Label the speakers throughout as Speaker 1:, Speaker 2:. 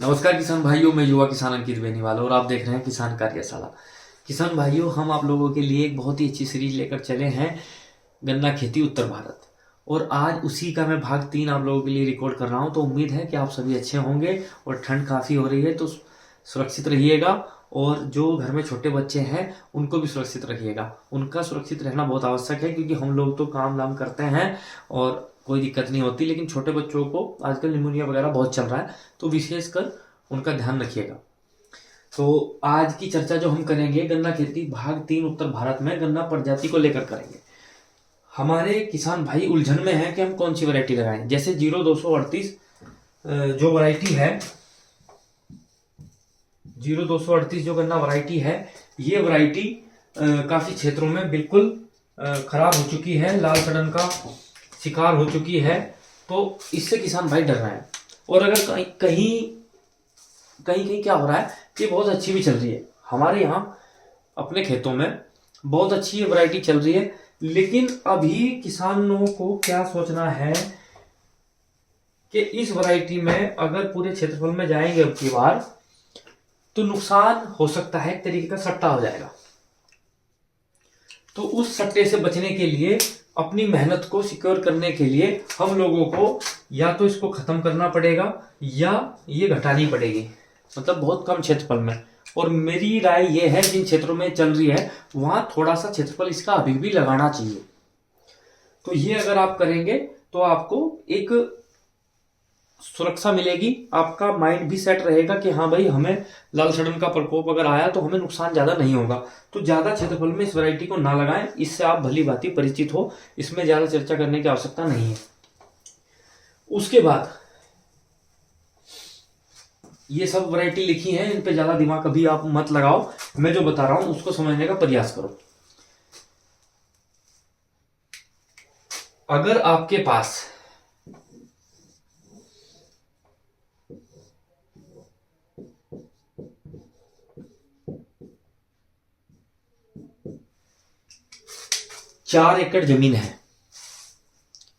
Speaker 1: नमस्कार किसान भाइयों, मैं युवा किसान अंकित बेनीवाल और आप देख रहे हैं किसान कार्यशाला। किसान भाइयों, हम आप लोगों के लिए एक बहुत ही अच्छी सीरीज लेकर चले हैं, गन्ना खेती उत्तर भारत। और आज उसी का मैं भाग 3 आप लोगों के लिए रिकॉर्ड कर रहा हूं। तो उम्मीद है कि आप सभी अच्छे होंगे और ठंड काफ़ी हो रही है तो सुरक्षित रहिएगा। और जो घर में छोटे बच्चे हैं उनको भी सुरक्षित रखिएगा। उनका सुरक्षित रहना बहुत आवश्यक है, क्योंकि हम लोग तो काम धाम करते हैं और कोई दिक्कत नहीं होती, लेकिन छोटे बच्चों को आजकल निमोनिया वगैरह बहुत चल रहा है, तो विशेषकर उनका ध्यान रखिएगा। तो आज की चर्चा जो हम करेंगे, गन्ना खेती भाग 3 उत्तर भारत में गन्ना प्रजाति को लेकर करेंगे। हमारे किसान भाई उलझन में है कि हम कौन सी वैरायटी लगाएं। जैसे 0238 जो वैरायटी है, 0238 जो गन्ना वैरायटी है, ये वैरायटी काफी क्षेत्रों में बिल्कुल खराब हो चुकी है, लाल सड़न का शिकार हो चुकी है। तो इससे किसान भाई डर रहे हैं। और अगर कहीं कहीं क्या हो रहा है कि बहुत अच्छी भी चल रही है, हमारे यहाँ अपने खेतों में बहुत अच्छी ये वैरायटी चल रही है। लेकिन अभी किसानों को क्या सोचना है कि इस वैरायटी में अगर पूरे क्षेत्रफल में जाएंगे अब की बार, तो नुकसान हो सकता है, एक तरीके का सट्टा हो जाएगा। तो उस सट्टे से बचने के लिए, अपनी मेहनत को सिक्योर करने के लिए हम लोगों को या तो इसको खत्म करना पड़ेगा या ये घटानी पड़ेगी, मतलब बहुत कम क्षेत्रफल में। और मेरी राय ये है, जिन क्षेत्रों में चल रही है वहां थोड़ा सा क्षेत्रफल इसका अभी भी लगाना चाहिए। तो ये अगर आप करेंगे तो आपको एक सुरक्षा मिलेगी, आपका माइंड भी सेट रहेगा कि हाँ भाई, हमें लाल सड़न का प्रकोप अगर आया तो हमें नुकसान ज्यादा नहीं होगा। तो ज्यादा क्षेत्रफल में इस वैरायटी को ना लगाएं, इससे आप भली भांति परिचित हो, इसमें ज्यादा चर्चा करने की आवश्यकता नहीं है। उसके बाद ये सब वैरायटी लिखी है, इन पे ज्यादा दिमाग कभी आप मत लगाओ, मैं जो बता रहा हूं उसको समझने का प्रयास करो। अगर आपके पास चार एकड़ जमीन है,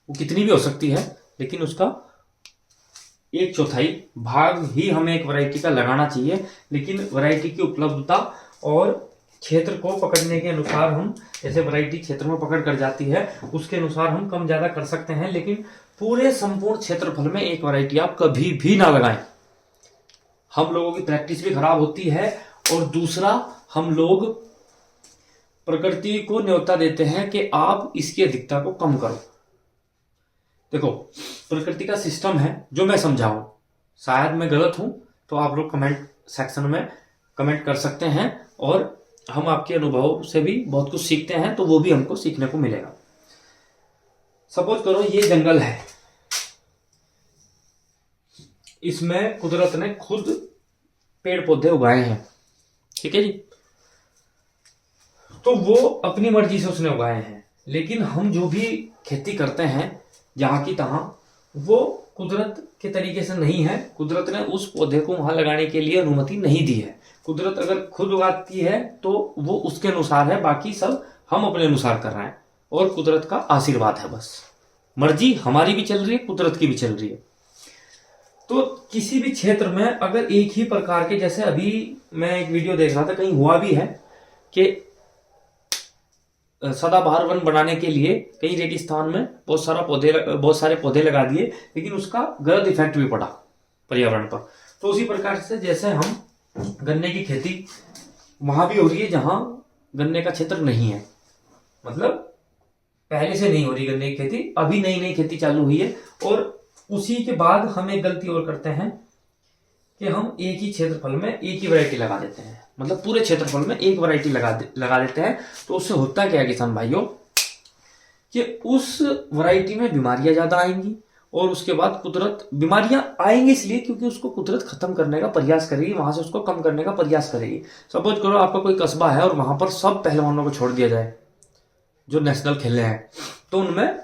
Speaker 1: वो कितनी भी हो सकती है, लेकिन उसका 1/4 भाग ही हमें एक वैरायटी का लगाना चाहिए। लेकिन वैरायटी की उपलब्धता और क्षेत्र को पकड़ने के अनुसार हम, जैसे वैरायटी क्षेत्र में पकड़ कर जाती है उसके अनुसार हम कम ज्यादा कर सकते हैं। लेकिन पूरे संपूर्ण क्षेत्रफल में एक वैरायटी आप कभी भी ना लगाएं। हम लोगों की प्रैक्टिस भी खराब होती है, और दूसरा, हम लोग प्रकृति को न्योता देते हैं कि आप इसकी अधिकता को कम करो। देखो, प्रकृति का सिस्टम है जो मैं समझाऊं, शायद मैं गलत हूं तो आप लोग कमेंट सेक्शन में कमेंट कर सकते हैं, और हम आपके अनुभव से भी बहुत कुछ सीखते हैं, तो वो भी हमको सीखने को मिलेगा। सपोज करो ये जंगल है, इसमें कुदरत ने खुद पेड़ पौधे उगाए हैं, ठीक है जी। तो वो अपनी मर्जी से उसने उगाए हैं। लेकिन हम जो भी खेती करते हैं जहां की तहां, वो कुदरत के तरीके से नहीं है। कुदरत ने उस पौधे को वहां लगाने के लिए अनुमति नहीं दी है। कुदरत अगर खुद उगाती है तो वो उसके अनुसार है, बाकी सब हम अपने अनुसार कर रहे हैं, और कुदरत का आशीर्वाद है बस। मर्जी हमारी भी चल रही है, कुदरत की भी चल रही है। तो किसी भी क्षेत्र में अगर एक ही प्रकार के, जैसे अभी मैं एक वीडियो देख रहा था, कहीं हुआ भी है कि सदाबहार वन बनाने के लिए कई रेगिस्तान में बहुत सारे पौधे लगा दिए, लेकिन उसका गलत इफेक्ट भी पड़ा पर्यावरण पर। तो उसी प्रकार से जैसे हम गन्ने की खेती वहां भी हो रही है जहां गन्ने का क्षेत्र नहीं है, मतलब पहले से नहीं हो रही गन्ने की खेती, अभी नई नई खेती चालू हुई है। और उसी के बाद हम एक गलती और करते हैं कि हम एक ही क्षेत्रफल में एक ही वैरायटी लगा देते हैं, मतलब पूरे क्षेत्रफल में एक वैरायटी लगा देते हैं। तो उससे होता क्या है किसान भाइयों, कि उस वैरायटी में बीमारियां ज्यादा आएंगी, और उसके बाद कुदरत, बीमारियां आएंगी इसलिए क्योंकि उसको कुदरत खत्म करने का प्रयास करेगी, वहां से उसको कम करने का प्रयास करेगी। सपोज करो आपका कोई कस्बा है और वहां पर सब पहलवानों को छोड़ दिया जाए जो नेशनल खेले हैं, तो उनमें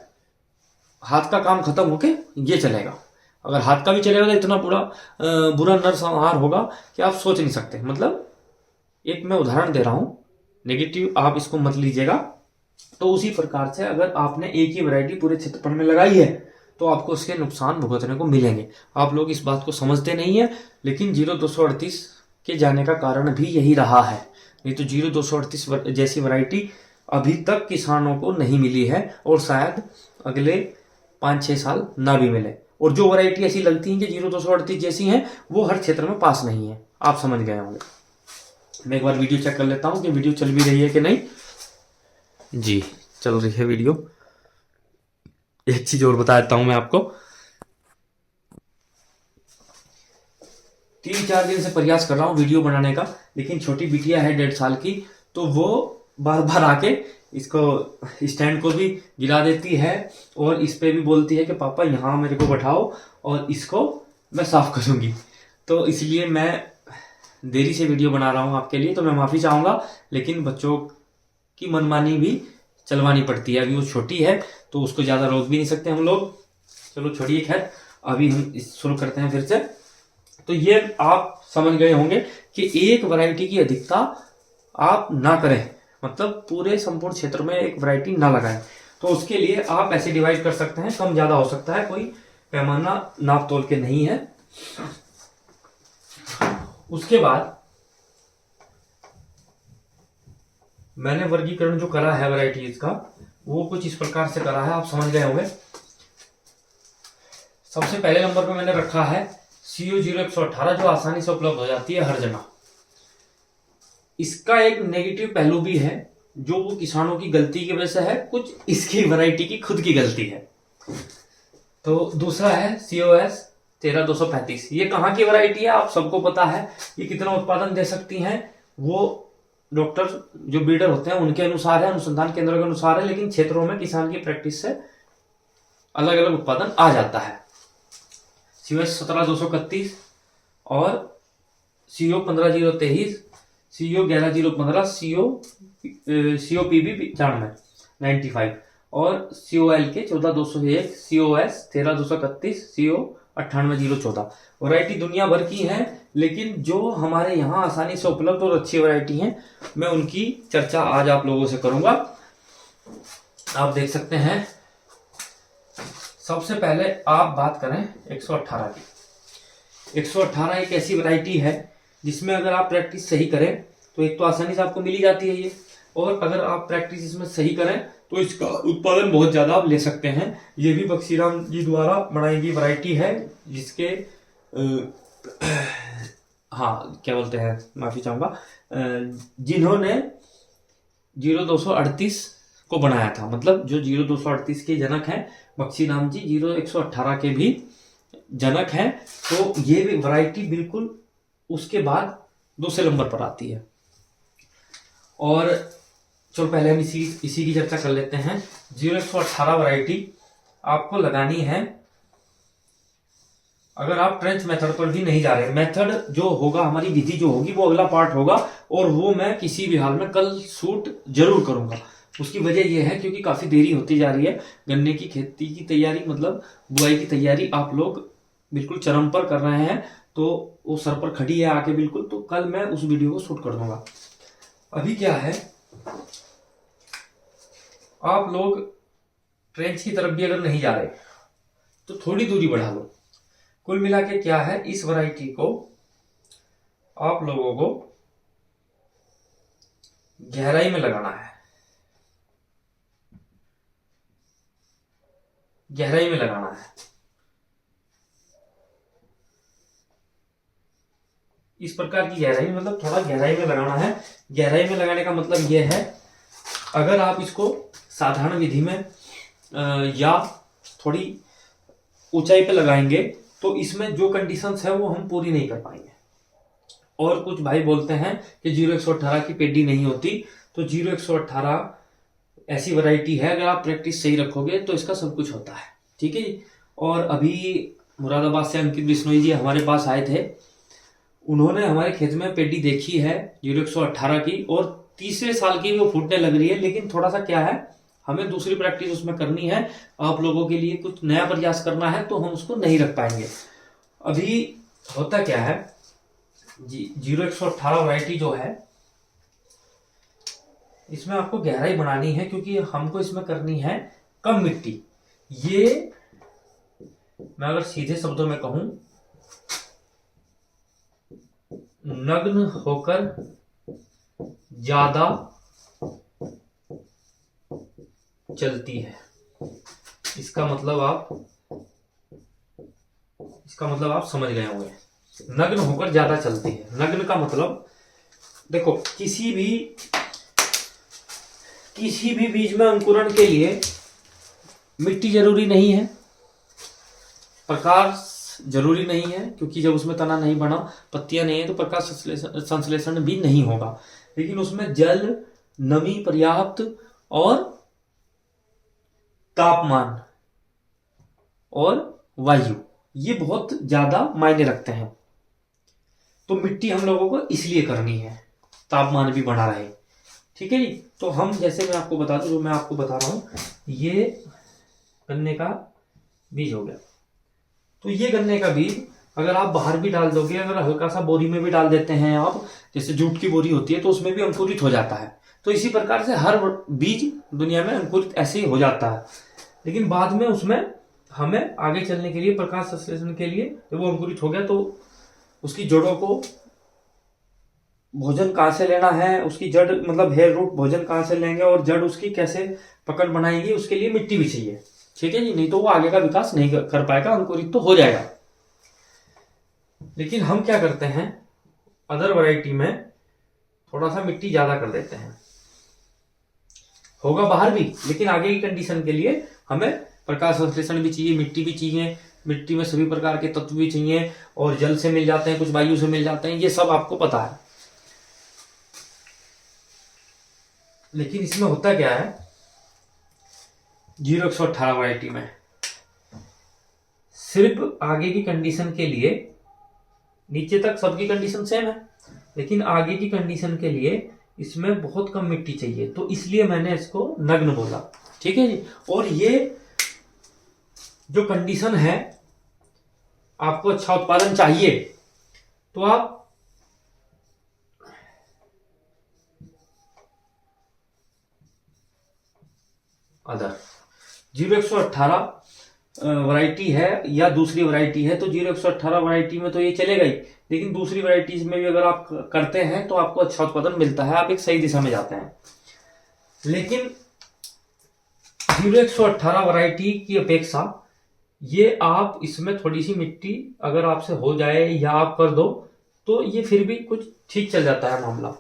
Speaker 1: हाथ का काम खत्म होके ये चलेगा। अगर हाथ का भी चलेगा तो इतना बुरा नरसंहार होगा कि आप सोच नहीं सकते। मतलब एक मैं उदाहरण दे रहा हूं, नेगेटिव आप इसको मत लीजिएगा। तो उसी प्रकार से अगर आपने एक ही वैरायटी पूरे क्षेत्रफल में लगाई है, तो आपको उसके नुकसान भुगतने को मिलेंगे। आप लोग इस बात को समझते नहीं है, लेकिन 0238 के जाने का कारण भी यही रहा है। नहीं तो 0238 जैसी वैरायटी अभी तक किसानों को नहीं मिली है और शायद अगले 5-6 साल ना भी मिले। और जो वैरायटी ऐसी लगती है कि 0238 जैसी हैं, वो हर क्षेत्र में पास नहीं है। आप समझ गए होंगे। मैं एक बार वीडियो चेक कर लेता हूँ कि वीडियो चल भी रही है कि नहीं। जी, चल रही है वीडियो। एक चीज और बता देता हूं मैं आपको, 3-4 दिन से प्रयास कर रहा हूँ वीडियो बनाने का, लेकिन छोटी बिटिया है 1.5 साल की, तो वो बार बार आके इसको स्टैंड को भी गिरा देती है और इस पे भी बोलती है कि पापा यहाँ मेरे को बैठाओ और इसको मैं साफ करूंगी। तो इसलिए मैं देरी से वीडियो बना रहा हूँ आपके लिए, तो मैं माफी चाहूंगा। लेकिन बच्चों की मनमानी भी चलवानी पड़ती है। अभी वो छोटी है तो उसको ज्यादा रोक भी नहीं सकते हम लोग। चलो छोड़िए, खैर अभी हम शुरू करते हैं फिर से। तो ये आप समझ गए होंगे कि एक वैरायटी की अधिकता आप ना करें, मतलब पूरे संपूर्ण क्षेत्र में एक वैरायटी ना लगाएं। तो उसके लिए आप ऐसे डिवाइड कर सकते हैं, कम ज्यादा हो सकता है, कोई पैमाना नाप तोल के नहीं है। उसके बाद मैंने वर्गीकरण जो करा है वैरायटीज का, वो कुछ इस प्रकार से करा है, आप समझ गए होंगे। सबसे पहले नंबर पे मैंने रखा है CO0118, जो आसानी से उपलब्ध हो जाती है हर जगह। इसका एक नेगेटिव पहलू भी है, जो वो किसानों की गलती की वजह से है, कुछ इसकी वैरायटी की खुद की गलती है। तो दूसरा है COS 13235। ये कहाँ की वैरायटी है आप सबको पता है। ये कितना उत्पादन दे सकती हैं वो डॉक्टर जो ब्रीडर होते हैं उनके अनुसार है, अनुसंधान केंद्र के अनुसार है, लेकिन क्षेत्रों में किसान की प्रैक्टिस से अलग अलग उत्पादन आ जाता है। COS 17231 और CO 15023, CO 11015, COPB 95 और COL के 14201, COS 13231, CO 98014 वैरायटी दुनिया भर की है, लेकिन जो हमारे यहाँ आसानी से उपलब्ध और अच्छी वैरायटी हैं, मैं उनकी चर्चा आज आप लोगों से करूंगा। आप देख सकते हैं। सबसे पहले आप बात करें 118 की। 118 एक ऐसी वैरायटी है जिसमें अगर आप प्रैक्टिस सही करें तो एक तो आसानी से आपको मिली जाती है ये, और अगर आप प्रैक्टिस इसमें सही करें तो इसका उत्पादन बहुत ज्यादा आप ले सकते हैं। ये भी बख्शीराम जी द्वारा बनाई गई वैरायटी है, जिसके हाँ क्या बोलते हैं, माफी चाहूंगा, जिन्होंने 0238 को बनाया था, मतलब जो 0238 के जनक हैं बख्शीराम जी 0118 के भी जनक हैं। तो ये भी वैरायटी बिल्कुल उसके बाद दूसरे नंबर पर आती है। और चलो पहले हम इसी की चर्चा कर लेते हैं। 0118 वैरायटी आपको लगानी है अगर आप ट्रेंच मेथड पर भी नहीं जा रहे। मेथड जो होगा, हमारी विधि जो होगी, वो अगला पार्ट होगा, और वो मैं किसी भी हाल में कल शूट जरूर करूंगा। उसकी वजह यह है क्योंकि काफी देरी होती जा रही है। गन्ने की खेती की तैयारी, मतलब बुआई की तैयारी आप लोग बिल्कुल चरम पर कर रहे हैं, तो वो सर पर खड़ी है आके बिल्कुल। तो कल मैं उस वीडियो को शूट कर दूंगा। अभी क्या है, आप लोग ट्रेंच की तरफ भी अगर नहीं जा रहे तो थोड़ी दूरी बढ़ा लो। कुल मिला के क्या है, इस वैरायटी को आप लोगों को गहराई में लगाना है। गहराई में लगाना है। इस प्रकार की गहराई, मतलब थोड़ा गहराई में लगाना है। गहराई में लगाने का मतलब यह है, अगर आप इसको साधारण विधि में या थोड़ी ऊंचाई पे लगाएंगे तो इसमें जो कंडीशंस है वो हम पूरी नहीं कर पाएंगे। और कुछ भाई बोलते हैं कि 0118 की पेडी नहीं होती, तो 0118 ऐसी वैरायटी है, अगर आप प्रैक्टिस सही रखोगे तो इसका सब कुछ होता है। ठीक है जी। और अभी मुरादाबाद से अंकित बिश्नोई जी हमारे पास आए थे। उन्होंने हमारे खेत में पेडी देखी है 0118 की, और तीसरे साल की वो फूटने लग रही है। लेकिन थोड़ा सा क्या है, हमें दूसरी प्रैक्टिस उसमें करनी है, आप लोगों के लिए कुछ नया प्रयास करना है, तो हम उसको नहीं रख पाएंगे। अभी होता क्या है जी, 0118 वैरायटी जो है, इसमें आपको गहराई बनानी है, क्योंकि हमको इसमें करनी है कम मिट्टी। ये मैं अगर सीधे शब्दों में कहूं, नग्न होकर ज्यादा चलती है। इसका मतलब आप समझ गए होंगे। नग्न होकर ज्यादा चलती है। नग्न का मतलब देखो, किसी भी बीज में अंकुरण के लिए मिट्टी जरूरी नहीं है, प्रकाश जरूरी नहीं है, क्योंकि जब उसमें तना नहीं बना, पत्तियां नहीं है, तो प्रकाश संश्लेषण भी नहीं होगा। लेकिन उसमें जल, नमी पर्याप्त और तापमान और वायु, ये बहुत ज्यादा मायने रखते हैं। तो मिट्टी हम लोगों को इसलिए करनी है, तापमान भी बना रहे। ठीक है जी। तो हम, जैसे मैं आपको बता दूं, जो मैं आपको बता रहा हूं, ये गन्ने का बीज हो गया। तो ये गन्ने का बीज अगर आप बाहर भी डाल दोगे, अगर हल्का सा बोरी में भी डाल देते हैं आप, जैसे जूट की बोरी होती है, तो उसमें भी अंकुरित हो जाता है। तो इसी प्रकार से हर बीज दुनिया में अंकुरित ऐसे ही हो जाता है। लेकिन बाद में उसमें हमें आगे चलने के लिए, प्रकाश संश्लेषण के लिए, जब वो अंकुरित हो गया तो उसकी जड़ों को भोजन कहाँ से लेना है, उसकी जड़ मतलब हेयर रूट भोजन कहाँ से लेंगे, और जड़ उसकी कैसे पकड़ बनाएगी, उसके लिए मिट्टी भी चाहिए। ठीक है जी। नहीं तो वो आगे का विकास नहीं कर पाएगा, अंकुरित तो हो जाएगा। लेकिन हम क्या करते हैं, अदर वैरायटी में थोड़ा सा मिट्टी ज्यादा कर देते हैं। होगा बाहर भी, लेकिन आगे की कंडीशन के लिए हमें प्रकाश संश्लेषण भी चाहिए, मिट्टी भी चाहिए, मिट्टी में सभी प्रकार के तत्व भी चाहिए, और जल से मिल जाते हैं, कुछ वायु से मिल जाते हैं, ये सब आपको पता है। लेकिन इसमें होता क्या है, 0118 वैरायटी में सिर्फ आगे की कंडीशन के लिए, नीचे तक सबकी कंडीशन सेम है, लेकिन आगे की कंडीशन के लिए इसमें बहुत कम मिट्टी चाहिए, तो इसलिए मैंने इसको नग्न बोला। ठीक है जी। और ये जो कंडीशन है, आपको अच्छा उत्पादन चाहिए तो आप अदर 0118 वैरायटी है या दूसरी वैरायटी है, तो 0118 वैरायटी में तो ये चलेगा ही, लेकिन दूसरी वैरायटीज में भी अगर आप करते हैं तो आपको अच्छा उत्पादन मिलता है, आप एक सही दिशा में जाते हैं। लेकिन 0118 वैरायटी की अपेक्षा ये आप इसमें थोड़ी सी मिट्टी अगर आपसे हो जाए या आप कर दो, तो ये फिर भी कुछ ठीक चल जाता है मामला।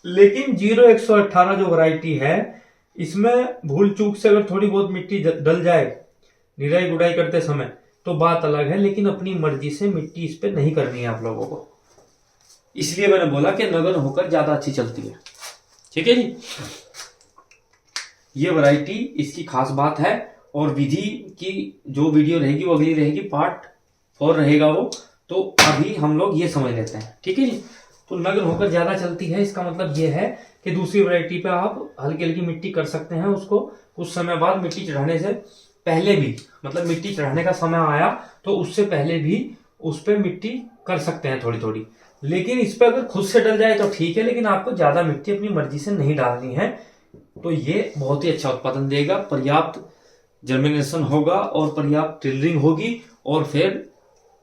Speaker 1: लेकिन 0118 जो वैरायटी है, इसमें भूल चूक से अगर थोड़ी बहुत मिट्टी डल जाए निराई गुड़ाई करते समय, तो बात अलग है, लेकिन अपनी मर्जी से मिट्टी इस पे नहीं करनी है आप लोगों को। इसलिए मैंने बोला कि नगन होकर ज्यादा अच्छी चलती है। ठीक है जी। ये वैरायटी, इसकी खास बात है। और विधि की जो वीडियो रहेगी वो अगली रहेगी, पार्ट 4 रहेगा वो। तो अभी हम लोग ये समझ लेते हैं। ठीक है जी। तो नग्न होकर ज्यादा चलती है, इसका मतलब ये है कि दूसरी वैरायटी पे आप हल्की हल्की मिट्टी कर सकते हैं उसको। कुछ समय बाद मिट्टी चढ़ाने से पहले भी, मतलब मिट्टी चढ़ाने का समय आया तो उससे पहले भी उस पर मिट्टी कर सकते हैं थोड़ी थोड़ी। लेकिन इस पर अगर खुद से डल जाए तो ठीक है, लेकिन आपको ज्यादा मिट्टी अपनी मर्जी से नहीं डालनी है। तो ये बहुत ही अच्छा उत्पादन देगा, पर्याप्त जर्मिनेशन होगा और पर्याप्त टिलरिंग होगी, और फिर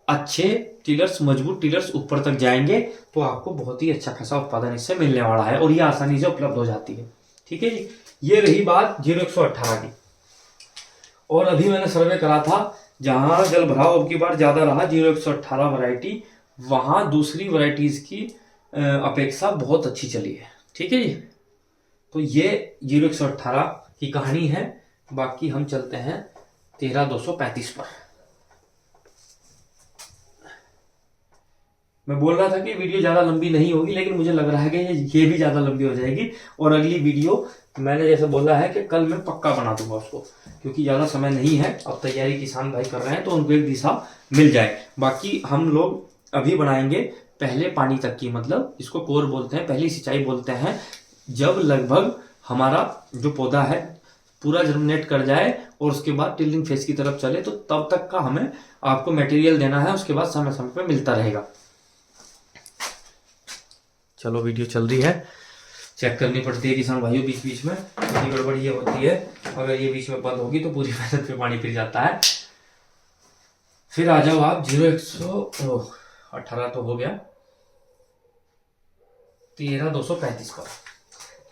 Speaker 1: अच्छे टिलर्स, मजबूत टिलर्स ऊपर तक जाएंगे, तो आपको बहुत ही अच्छा खासा उत्पादन इससे मिलने वाला है, और ये आसानी से उपलब्ध हो जाती है। ठीक है जी। ये रही बात 0118 की। और अभी मैंने सर्वे करा था, जहां जल भराव अब की बार ज्यादा रहा 0118 वैरायटी, वहां दूसरी वैरायटीज की अपेक्षा बहुत अच्छी चली है। ठीक है जी। तो ये 0118 की कहानी है। बाकी हम चलते हैं 13235 पर। मैं बोल रहा था कि वीडियो ज्यादा लंबी नहीं होगी, लेकिन मुझे लग रहा है कि ये भी ज्यादा लंबी हो जाएगी। और अगली वीडियो मैंने जैसे बोला है कि कल मैं पक्का बना दूंगा उसको, क्योंकि ज्यादा समय नहीं है। अब तैयारी किसान भाई कर रहे हैं तो उनको एक दिशा मिल जाए। बाकी हम लोग अभी बनाएंगे पहले पानी तक की, मतलब इसको कोर बोलते हैं, पहली सिंचाई बोलते हैं। जब लगभग हमारा जो पौधा है पूरा जर्मिनेट कर जाए और उसके बाद टिल्डिंग फेज की तरफ चले, तो तब तक का हमें आपको मटेरियल देना है। उसके बाद समय समय पर मिलता रहेगा। चलो, वीडियो चल रही है, चेक करनी पड़ती है किसान भाइयों बीच बीच में। इतनी गड़बड़ ये होती है, अगर ये बीच में बंद होगी तो पूरी मेहनत पे पानी फिर जाता है। फिर आ जाओ आप 0118 तो हो गया, 13235 पर।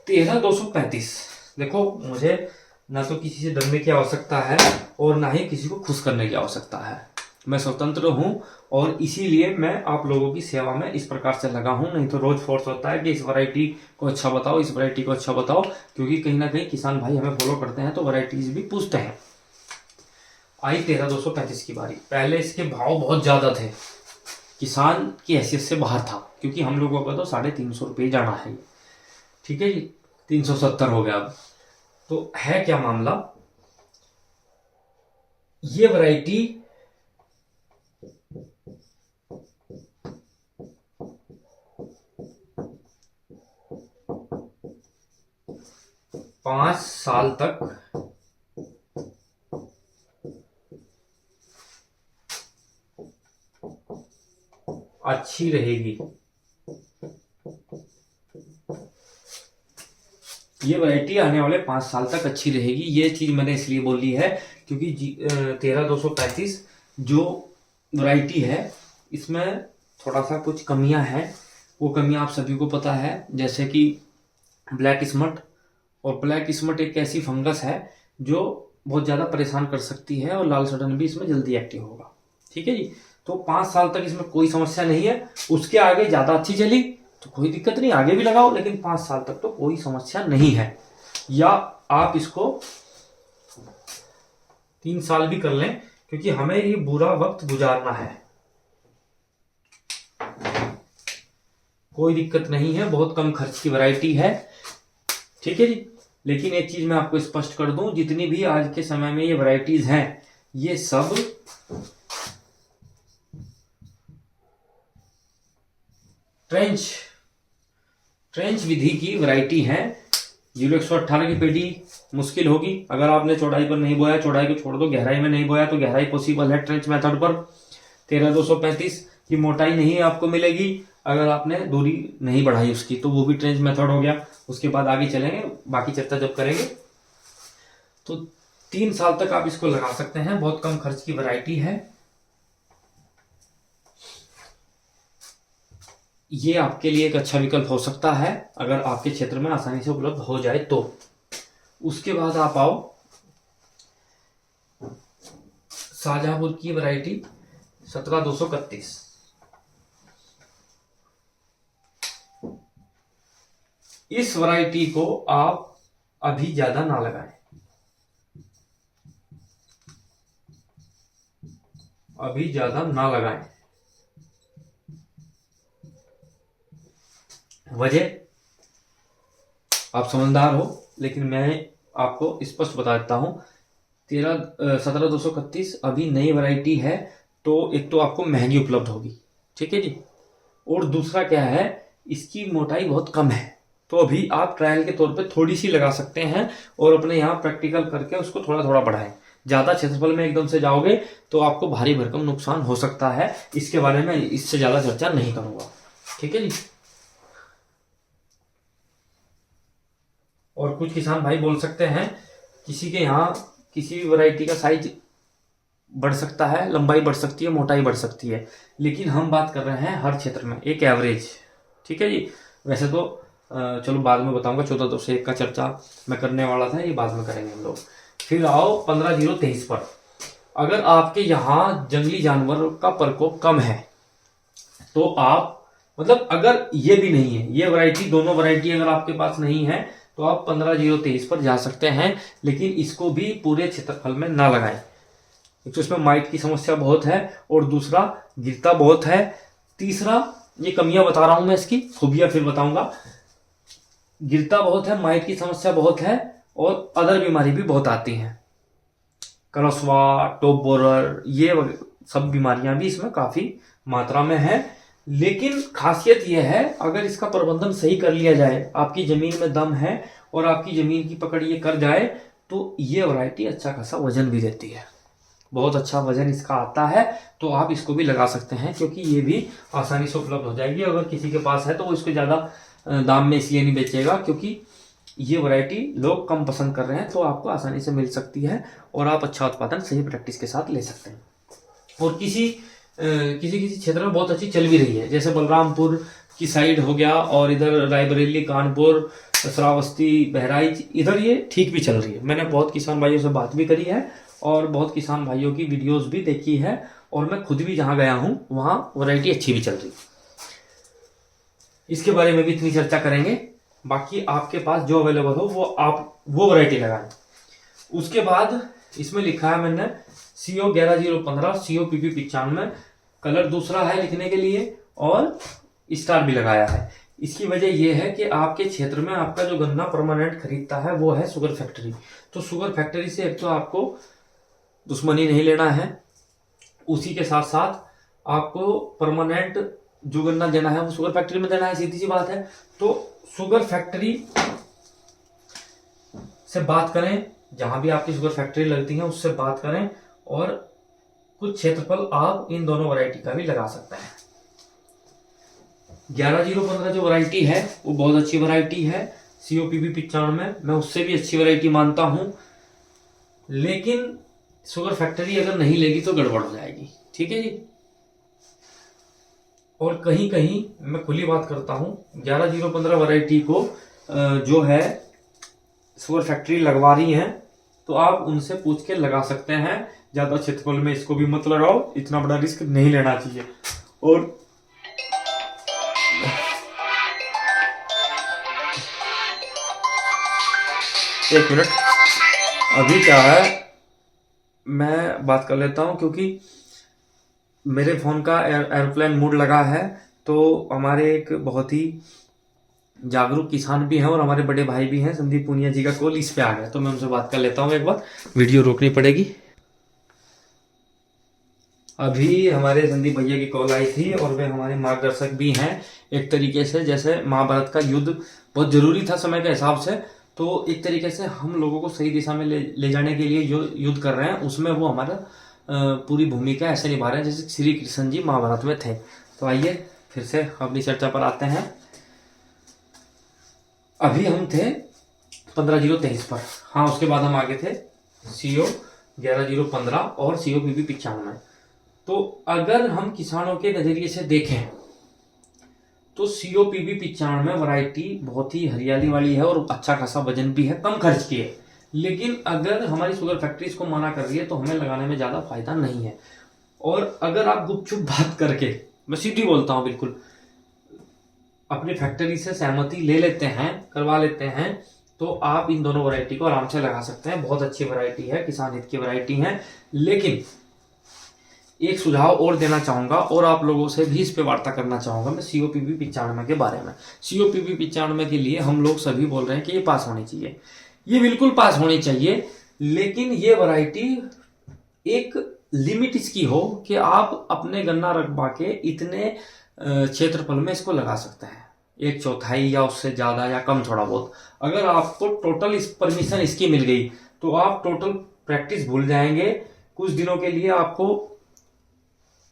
Speaker 1: 13235, देखो मुझे ना तो किसी से डरने की आवश्यकता है और ना ही किसी को खुश करने की आवश्यकता है। मैं स्वतंत्र हूं और इसीलिए मैं आप लोगों की सेवा में इस प्रकार से लगा हूं। नहीं तो रोज फोर्स होता है कि इस वैरायटी को अच्छा बताओ, इस वैरायटी को अच्छा बताओ, क्योंकि कहीं ना कहीं किसान भाई हमें फॉलो करते हैं तो वैरायटीज भी पूछते हैं। आई 13235 की बारी। पहले इसके भाव बहुत ज्यादा थे, किसान की हैसियत से बाहर था, क्योंकि हम लोगों का तो 350 रुपये जाना है। ठीक है जी, 370 हो गया अब। तो है क्या मामला, ये वैरायटी पांच साल तक अच्छी रहेगी। ये वैरायटी आने वाले 5 साल तक अच्छी रहेगी। ये चीज मैंने इसलिए बोली है क्योंकि 13235 जो वैरायटी है इसमें थोड़ा सा कुछ कमियां हैं। वो कमियां आप सभी को पता है, जैसे कि ब्लैक स्मट। और ब्लैक स्मट एक ऐसी फंगस है जो बहुत ज़्यादा परेशान कर सकती है, और लाल सड़न भी इसमें जल्दी एक्टिव होगा। ठीक है जी, तो 5 साल तक इसमें कोई समस्या नहीं है। उसके आगे ज़्यादा अच्छी चली तो कोई दिक्कत नहीं, आगे भी लगाओ, लेकिन 5 साल तक तो कोई समस्या नहीं है। या आप इसको 3 साल भी कर लें, क्योंकि हमें ये बुरा वक्त गुजारना है, कोई दिक्कत नहीं है। बहुत कम खर्च की वैरायटी है। ठीक है जी, लेकिन एक चीज मैं आपको स्पष्ट कर दूं, जितनी भी आज के समय में ये वैरायटीज हैं ये सब ट्रेंच विधि की वैरायटी है। 0118 की पेटी मुश्किल होगी अगर आपने चौड़ाई पर नहीं बोया, चौड़ाई को छोड़ दो, गहराई में नहीं बोया तो गहराई पॉसिबल है ट्रेंच मेथड पर। 13235 की मोटाई नहीं आपको मिलेगी अगर आपने दूरी नहीं बढ़ाई उसकी, तो वो भी ट्रेंच मेथड हो गया। उसके बाद आगे चलेंगे, बाकी चर्चा जब करेंगे। तो 3 साल तक आप इसको लगा सकते हैं, बहुत कम खर्च की वैरायटी है। ये आपके लिए एक अच्छा विकल्प हो सकता है अगर आपके क्षेत्र में आसानी से उपलब्ध हो जाए तो। उसके बाद आप आओ शाहजहांपुर की वैरायटी 17231। इस वैरायटी को आप अभी ज्यादा ना लगाएं, अभी ज्यादा ना लगाएं। वजह आप समझदार हो, लेकिन मैं आपको स्पष्ट बता देता हूं। 17231 अभी नई वैरायटी है, तो एक तो आपको महंगी उपलब्ध होगी। ठीक है जी, और दूसरा क्या है, इसकी मोटाई बहुत कम है, तो अभी आप ट्रायल के तौर पे थोड़ी सी लगा सकते हैं और अपने यहाँ प्रैक्टिकल करके उसको थोड़ा थोड़ा बढ़ाएं। ज्यादा क्षेत्रफल में एकदम से जाओगे तो आपको भारी भरकम नुकसान हो सकता है। इसके बारे में इससे ज्यादा चर्चा नहीं करूंगा। ठीक है जी। और कुछ किसान भाई बोल सकते हैं किसी के यहाँ किसी वैरायटी का साइज बढ़ सकता है, लंबाई बढ़ सकती है, मोटाई बढ़ सकती है, लेकिन हम बात कर रहे हैं हर क्षेत्र में एक एवरेज। ठीक है जी। वैसे तो चलो बाद में बताऊंगा, 14/201 का चर्चा मैं करने वाला था, ये बाद में करेंगे हम लोग। फिर आओ 15/023 पर। अगर आपके यहाँ जंगली जानवर का प्रकोप कम है तो आप, मतलब अगर ये भी नहीं है, ये वैरायटी, दोनों वैरायटी अगर आपके पास नहीं है तो आप 15/023 पर जा सकते हैं, लेकिन इसको भी पूरे क्षेत्रफल में ना लगाएं। एक तो इसमें माइट की समस्या बहुत है और दूसरा गिरता बहुत है। तीसरा, ये कमियां बता रहा हूं मैं, इसकी खूबियां फिर बताऊंगा। गिरता बहुत है, माइट की समस्या बहुत है, और अदर बीमारी भी बहुत आती हैं, करसवा, टॉप बोरर, ये सब बीमारियां भी इसमें काफी मात्रा में है। लेकिन खासियत यह है, अगर इसका प्रबंधन सही कर लिया जाए, आपकी जमीन में दम है और आपकी जमीन की पकड़ ये कर जाए, तो ये वैरायटी अच्छा खासा वजन भी देती है, बहुत अच्छा वजन इसका आता है। तो आप इसको भी लगा सकते हैं, क्योंकि ये भी आसानी से उपलब्ध हो जाएगी। अगर किसी के पास है तो वो इसको ज़्यादा दाम में इसलिए नहीं बेचेगा क्योंकि ये वैरायटी लोग कम पसंद कर रहे हैं, तो आपको आसानी से मिल सकती है और आप अच्छा उत्पादन सही प्रैक्टिस के साथ ले सकते हैं। और किसी किसी क्षेत्र में बहुत अच्छी चल भी रही है, जैसे बलरामपुर की साइड हो गया, और इधर रायबरेली, कानपुर, श्रावस्ती, बहराइच, इधर ये ठीक भी चल रही है। मैंने बहुत किसान भाइयों से बात भी करी है और बहुत किसान भाइयों की वीडियोस भी देखी है, और मैं खुद भी जहाँ गया हूँ वहाँ वैरायटी अच्छी भी चल रही है। इसके बारे में भी इतनी चर्चा करेंगे। बाकी आपके पास जो अवेलेबल हो वो आप वो वैरायटी लगाएं। उसके बाद इसमें लिखा है मैंने CO 11015, CO PP 95, कलर दूसरा है लिखने के लिए, और स्टार भी लगाया है। इसकी वजह यह है कि आपके क्षेत्र में आपका जो गन्ना परमानेंट खरीदता है वो है शुगर फैक्ट्री। तो शुगर फैक्ट्री से एक तो आपको दुश्मनी नहीं लेना है, उसी के साथ साथ आपको परमानेंट जो गन्ना देना है वो शुगर फैक्ट्री में देना है, सीधी सी बात है। तो शुगर फैक्ट्री से बात करें, जहां भी आपकी शुगर फैक्ट्री लगती है उससे बात करें, और कुछ क्षेत्रफल आप इन दोनों वैरायटी का भी लगा सकते हैं। 11015 जो वैरायटी है वो बहुत अच्छी वैरायटी है, CO PP 95 मैं उससे भी अच्छी वैरायटी मानता हूं, लेकिन शुगर फैक्ट्री अगर नहीं लेगी तो गड़बड़ हो जाएगी, ठीक है जी। और कहीं कहीं मैं खुली बात करता हूं, 11015 वैरायटी को जो है शुगर फैक्ट्री लगवा रही है तो आप उनसे पूछ के लगा सकते हैं। ज्यादा क्षेत्रफल में इसको भी मत लगाओ, इतना बड़ा रिस्क नहीं लेना चाहिए। और एक मिनट, अभी क्या है मैं बात कर लेता हूं, क्योंकि मेरे फोन का एयरप्लेन मोड लगा है। तो हमारे एक बहुत ही जागरूक किसान भी हैं और हमारे बड़े भाई भी हैं, संदीप पूनिया जी का कॉल इस पे आ गया, तो मैं उनसे बात कर लेता हूँ। एक बार वीडियो रोकनी पड़ेगी। अभी हमारे संदीप भैया की कॉल आई थी और वे हमारे मार्गदर्शक भी हैं एक तरीके से। जैसे महाभारत का युद्ध बहुत जरूरी था समय के हिसाब से, तो एक तरीके से हम लोगों को सही दिशा में ले जाने के लिए जो युद्ध कर रहे हैं उसमें वो हमारा पूरी भूमिका ऐसे निभा रहे हैं जैसे श्री कृष्ण जी महाभारत में थे। तो आइए फिर से अपनी चर्चा पर आते हैं। अभी हम थे 15,023 पर, हाँ उसके बाद हम आगे थे CO 11015 और CO PP 95। तो अगर हम किसानों के नजरिए से देखें तो CO PP 95 वैरायटी बहुत ही हरियाली वाली है और अच्छा खासा वजन भी है, कम खर्च की है। लेकिन अगर हमारी शुगर फैक्ट्री इसको मना कर रही है तो हमें लगाने में ज्यादा फायदा नहीं है। और अगर आप गुपचुप बात करके, मैं सीधी बोलता हूं, बिल्कुल अपनी फैक्ट्री से सहमति ले लेते हैं, करवा लेते हैं, तो आप इन दोनों वैरायटी को आराम से लगा सकते हैं। बहुत अच्छी वैरायटी है, किसान हित की वैरायटी है। लेकिन एक सुझाव और देना चाहूंगा और आप लोगों से भी इस पे वार्ता करना चाहूंगा मैं CO PP 95 के बारे में। CO PP 95 के लिए हम लोग सभी बोल रहे हैं कि ये पास होनी चाहिए, ये बिल्कुल पास होनी चाहिए। लेकिन ये वैरायटी एक लिमिट इसकी हो कि आप अपने गन्ना रकबा के इतने क्षेत्रफल में इसको लगा सकते हैं, 1/4 या उससे ज्यादा या कम थोड़ा बहुत। अगर आपको टोटल इस परमिशन इसकी मिल गई तो आप टोटल प्रैक्टिस भूल जाएंगे। कुछ दिनों के लिए आपको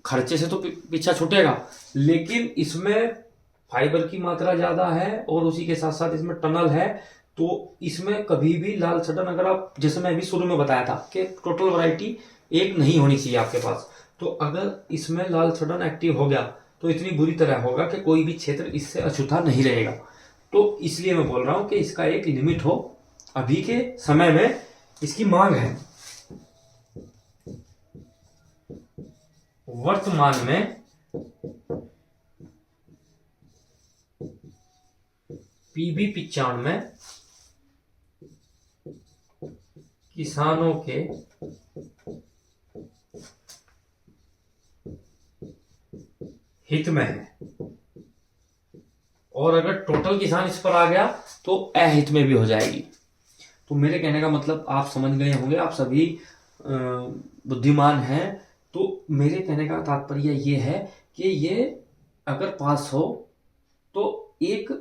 Speaker 1: खर्चे से तो पीछा छूटेगा, लेकिन इसमें फाइबर की मात्रा ज्यादा है और उसी के साथ साथ इसमें टनल है। तो इसमें कभी भी लाल सडन, अगर आप, जैसे मैं अभी शुरू में बताया था कि टोटल वैरायटी एक नहीं होनी चाहिए आपके पास, तो अगर इसमें लाल सडन एक्टिव हो गया तो इतनी बुरी तरह होगा कि कोई भी क्षेत्र इससे अछूता नहीं रहेगा। तो इसलिए मैं बोल रहा हूं कि इसका एक लिमिट हो। अभी के समय में इसकी मांग है, वर्तमान में PB 95 किसानों के हित में है, और अगर टोटल किसान इस पर आ गया तो अहित में भी हो जाएगी। तो मेरे कहने का मतलब आप समझ गए होंगे, आप सभी बुद्धिमान हैं। तो मेरे कहने का तात्पर्य ये है कि ये अगर पास हो तो एक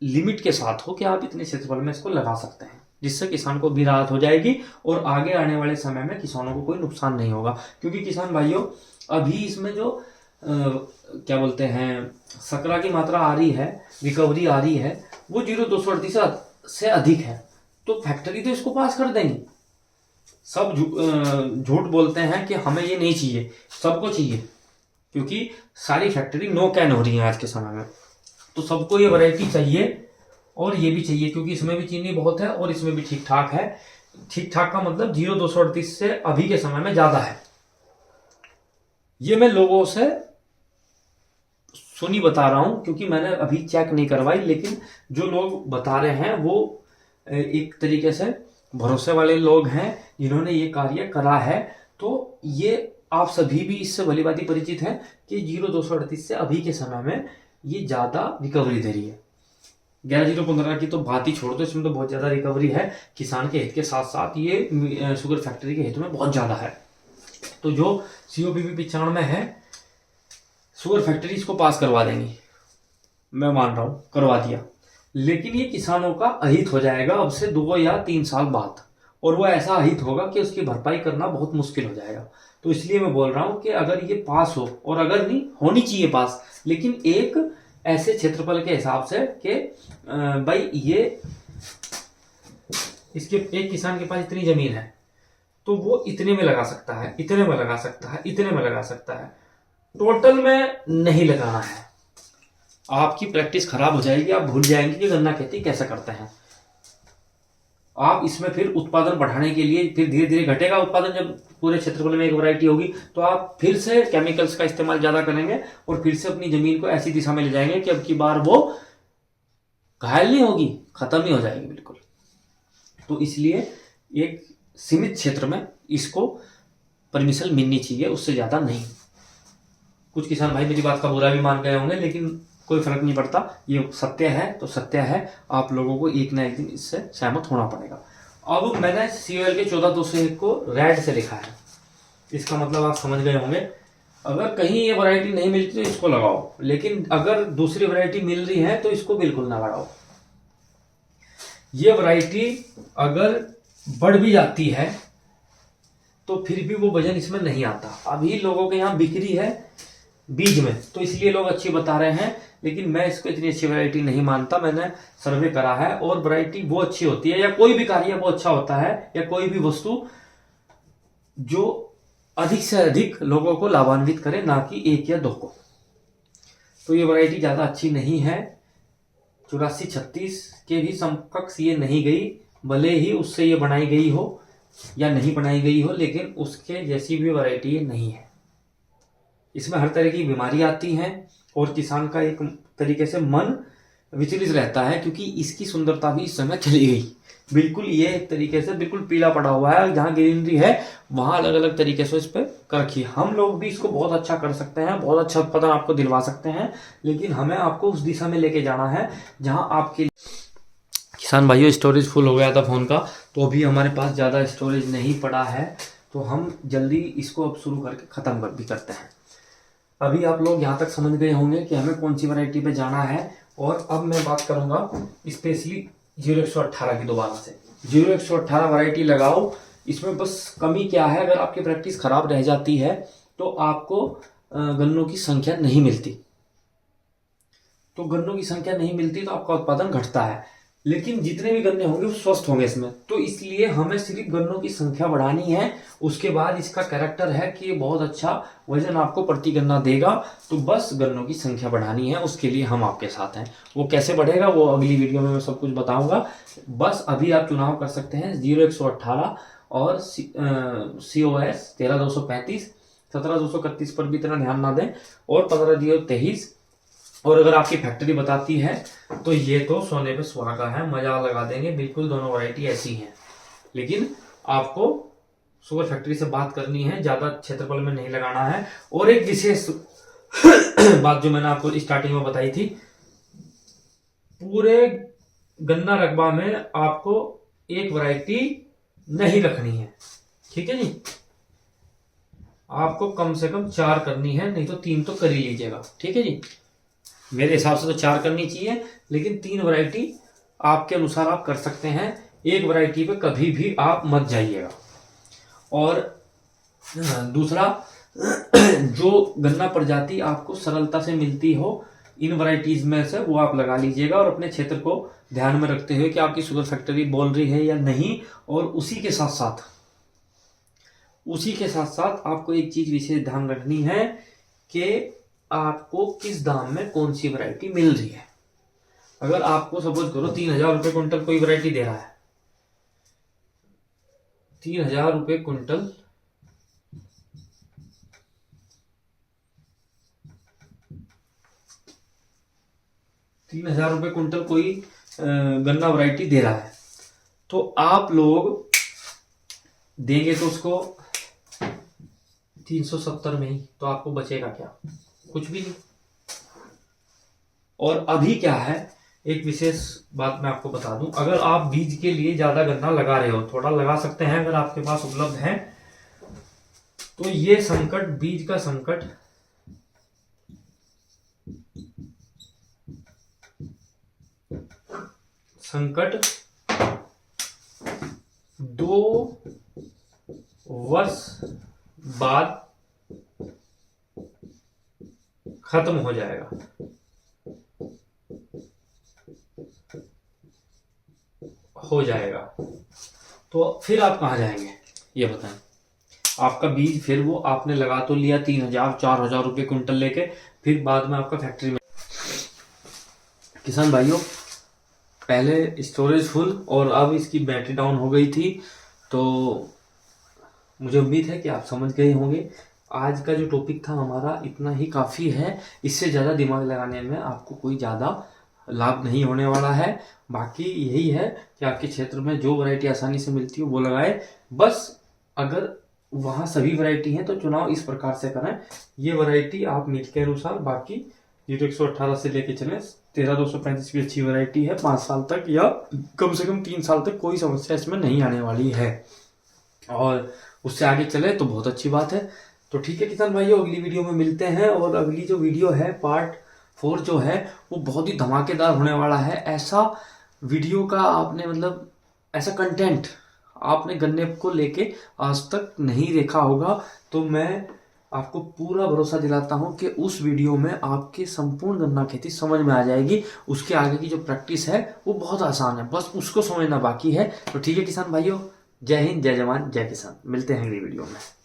Speaker 1: लिमिट के साथ हो कि आप इतने क्षेत्रफल में इसको लगा सकते हैं, जिससे किसान को भी राहत हो जाएगी और आगे आने वाले समय में किसानों को कोई नुकसान नहीं होगा। क्योंकि किसान भाइयों अभी इसमें जो क्या बोलते हैं सकरा की मात्रा आ रही है, रिकवरी आ रही है, वो 0,238 से अधिक है। तो फैक्ट्री तो इसको पास कर देंगी, सब झूठ बोलते हैं कि हमें ये नहीं चाहिए, सबको चाहिए, क्योंकि सारी फैक्ट्री नो कैन हो रही है आज के समय में। तो सबको ये वैरायटी चाहिए और ये भी चाहिए, क्योंकि इसमें भी चीनी बहुत है और इसमें भी ठीक ठाक है। ठीक ठाक का मतलब 0-238 से अभी के समय में ज्यादा है। ये मैं लोगों से सुनी बता रहा हूं, क्योंकि मैंने अभी चेक नहीं करवाई, लेकिन जो लोग बता रहे हैं वो एक तरीके से भरोसे वाले लोग हैं जिन्होंने ये कार्य करा है। तो ये आप सभी भी इससे भली भांति परिचित हैं कि 0-238 से अभी के समय में ये ज्यादा रिकवरी दे रही है। 11-0-15 की तो बात ही छोड़ दो, इसमें तो बहुत ज्यादा रिकवरी है। किसान के हित के साथ साथ ये शुगर फैक्ट्री के हित में बहुत ज्यादा है। तो जो COPP 95 है, शुगर फैक्ट्री इसको पास करवा देंगी, मैं मान रहा हूं, करवा दिया। लेकिन ये किसानों का अहित हो जाएगा अब से 2 या 3 साल बाद, और वो ऐसा अहित होगा कि उसकी भरपाई करना बहुत मुश्किल हो जाएगा। तो इसलिए मैं बोल रहा हूं कि अगर ये पास हो, और अगर नहीं होनी चाहिए पास, लेकिन एक ऐसे क्षेत्रफल के हिसाब से कि भाई ये इसके एक किसान के पास इतनी जमीन है तो वो इतने में लगा सकता है, इतने में लगा सकता है, इतने में लगा सकता है, टोटल में नहीं लगाना है। आपकी प्रैक्टिस खराब हो जाएगी, आप भूल जाएंगे कि गन्ना खेती कैसे करते हैं। आप इसमें फिर उत्पादन बढ़ाने के लिए फिर धीरे धीरे घटेगा उत्पादन। जब पूरे क्षेत्रफल में एक वैरायटी होगी तो आप फिर से केमिकल्स का इस्तेमाल ज्यादा करेंगे और फिर से अपनी जमीन को ऐसी दिशा में ले जाएंगे कि अब की बार वो घायल नहीं होगी, खत्म ही हो जाएगी बिल्कुल। तो इसलिए एक सीमित क्षेत्र में इसको परमिशन मिलनी चाहिए, उससे ज्यादा नहीं। कुछ किसान भाई मेरी बात का बुरा भी मान गए होंगे, लेकिन कोई फर्क नहीं पड़ता, ये सत्य है तो सत्य है। आप लोगों को एक ना एक दिन इससे सहमत होना पड़ेगा। अब मैंने COL के 14-201 को रेड से लिखा है, इसका मतलब आप समझ गए होंगे। अगर कहीं ये वैरायटी नहीं मिलती तो इसको लगाओ, लेकिन अगर दूसरी वैरायटी मिल रही है तो इसको बिल्कुल ना लगाओ। ये वैरायटी अगर बढ़ भी जाती है तो फिर भी वो वजन इसमें नहीं आता। अभी लोगों के यहाँ बिक्री है बीज में, तो इसलिए लोग अच्छी बता रहे हैं, लेकिन मैं इसको इतनी अच्छी वैरायटी नहीं मानता। मैंने सर्वे करा है और वैरायटी वो अच्छी होती है, या कोई भी कार्य वो अच्छा होता है, या कोई भी वस्तु जो अधिक से अधिक लोगों को लाभान्वित करे, ना कि 1 या 2 को। तो ये वैरायटी ज्यादा अच्छी नहीं है। 84-36 के भी समकक्ष ये नहीं गई, भले ही उससे ये बनाई गई हो या नहीं बनाई गई हो, लेकिन उसके जैसी भी वैरायटी नहीं है। इसमें हर तरह की बीमारी आती है और किसान का एक तरीके से मन विचलित रहता है, क्योंकि इसकी सुंदरता भी इस समय चली गई बिल्कुल। ये एक तरीके से बिल्कुल पीला पड़ा हुआ है, जहां ग्रीनरी है वहां अलग अलग तरीके से इस पर कर रखी है। हम लोग भी इसको बहुत अच्छा कर सकते हैं, बहुत अच्छा उत्पादन आपको दिलवा सकते हैं, लेकिन हमें आपको उस दिशा में लेके जाना है जहां आपके किसान भाइयों स्टोरेज फुल हो गया था फोन का, तो अभी हमारे पास ज़्यादा स्टोरेज नहीं पड़ा है, तो हम जल्दी इसको अब शुरू करके ख़त्म कर भी करते हैं। अभी आप लोग यहाँ तक समझ गए होंगे कि हमें कौन सी वैरायटी पे जाना है। और अब मैं बात करूंगा स्पेशली 0118 की दोबारा से। 0118 वैरायटी लगाओ। इसमें बस कमी क्या है, अगर आपकी प्रैक्टिस खराब रह जाती है तो आपको गन्नों की संख्या नहीं मिलती, तो गन्नों की संख्या नहीं मिलती तो आपका उत्पादन घटता है, लेकिन जितने भी गन्ने होंगे वो स्वस्थ होंगे इसमें। तो इसलिए हमें सिर्फ गन्नों की संख्या बढ़ानी है। उसके बाद इसका कैरेक्टर है कि ये बहुत अच्छा वजन आपको प्रति गन्ना देगा, तो बस गन्नों की संख्या बढ़ानी है, उसके लिए हम आपके साथ हैं। वो कैसे बढ़ेगा वो अगली वीडियो में मैं सब कुछ बताऊंगा। बस अभी आप चुनाव कर सकते हैं 0118 और COS 13235, 17231 पर भी इतना ध्यान ना दें, और 15023। और अगर आपकी फैक्ट्री बताती है तो ये तो सोने पे सुहागा है, मजा लगा देंगे बिल्कुल। दोनों वैरायटी ऐसी हैं, लेकिन आपको शुगर फैक्ट्री से बात करनी है, ज्यादा क्षेत्रफल में नहीं लगाना है। और एक विशेष बात जो मैंने आपको स्टार्टिंग में बताई थी, पूरे गन्ना रकबा में आपको एक वैरायटी नहीं रखनी है, ठीक है जी। आपको कम से कम 4 करनी है, नहीं तो 3 तो कर ही लीजिएगा, ठीक है जी। मेरे हिसाब से तो 4 करनी चाहिए, लेकिन 3 वैरायटी आपके अनुसार आप कर सकते हैं। एक वैरायटी पे कभी भी आप मत जाइएगा। और दूसरा, जो गन्ना प्रजाति आपको सरलता से मिलती हो इन वैरायटीज में से, वो आप लगा लीजिएगा। और अपने क्षेत्र को ध्यान में रखते हुए कि आपकी शुगर फैक्ट्री बोल रही है या नहीं, और उसी के साथ साथ उसी के साथ साथ आपको एक चीज विशेष ध्यान रखनी है कि आपको किस दाम में कौन सी वैरायटी मिल रही है। अगर आपको सपोज करो 3,000 रुपये कुंटल कोई वैरायटी दे रहा है, 3,000 रुपये कुंटल, कोई गन्ना वैरायटी दे रहा है, तो आप लोग देंगे तो उसको 370 में ही, तो आपको बचेगा क्या? कुछ भी नहीं। और अभी क्या है, एक विशेष बात मैं आपको बता दूं, अगर आप बीज के लिए ज्यादा गन्ना लगा रहे हो, थोड़ा लगा सकते हैं अगर आपके पास उपलब्ध है, तो ये संकट, बीज का संकट संकट 2 वर्ष बाद खत्म हो जाएगा। तो फिर आप कहाँ जाएंगे ये बताएं? आपका बीज फिर वो आपने लगा तो लिया 3,000 4,000 रुपये कुंटल लेके, फिर बाद में आपका फैक्ट्री में। किसान भाइयों, पहले स्टोरेज फुल और अब इसकी बैटरी डाउन हो गई थी, तो मुझे उम्मीद है कि आप समझ गए होंगे। आज का जो टॉपिक था हमारा इतना ही काफ़ी है, इससे ज़्यादा दिमाग लगाने में आपको कोई ज़्यादा लाभ नहीं होने वाला है। बाकी यही है कि आपके क्षेत्र में जो वैरायटी आसानी से मिलती है वो लगाए। बस अगर वहाँ सभी वैरायटी हैं तो चुनाव इस प्रकार से करें, ये वैरायटी आप मील के अनुसार, बाकी 0118 से लेके चलें, 13,235 भी अच्छी वैरायटी है, 5 साल तक या कम से कम 3 साल तक कोई समस्या इसमें नहीं आने वाली है, और उससे आगे चले तो बहुत अच्छी बात है। तो ठीक है किसान भाइयों, अगली वीडियो में मिलते हैं। और अगली जो वीडियो है पार्ट 4 जो है वो बहुत ही धमाकेदार होने वाला है। ऐसा वीडियो का आपने मतलब ऐसा कंटेंट आपने गन्ने को लेके आज तक नहीं देखा होगा, तो मैं आपको पूरा भरोसा दिलाता हूं कि उस वीडियो में आपके संपूर्ण गन्ना खेती समझ में आ जाएगी। उसके आगे की जो प्रैक्टिस है वो बहुत आसान है, बस उसको समझना बाकी है। तो ठीक है किसान भाइयों, जय हिंद, जय जवान, जय किसान। मिलते हैं अगली वीडियो में।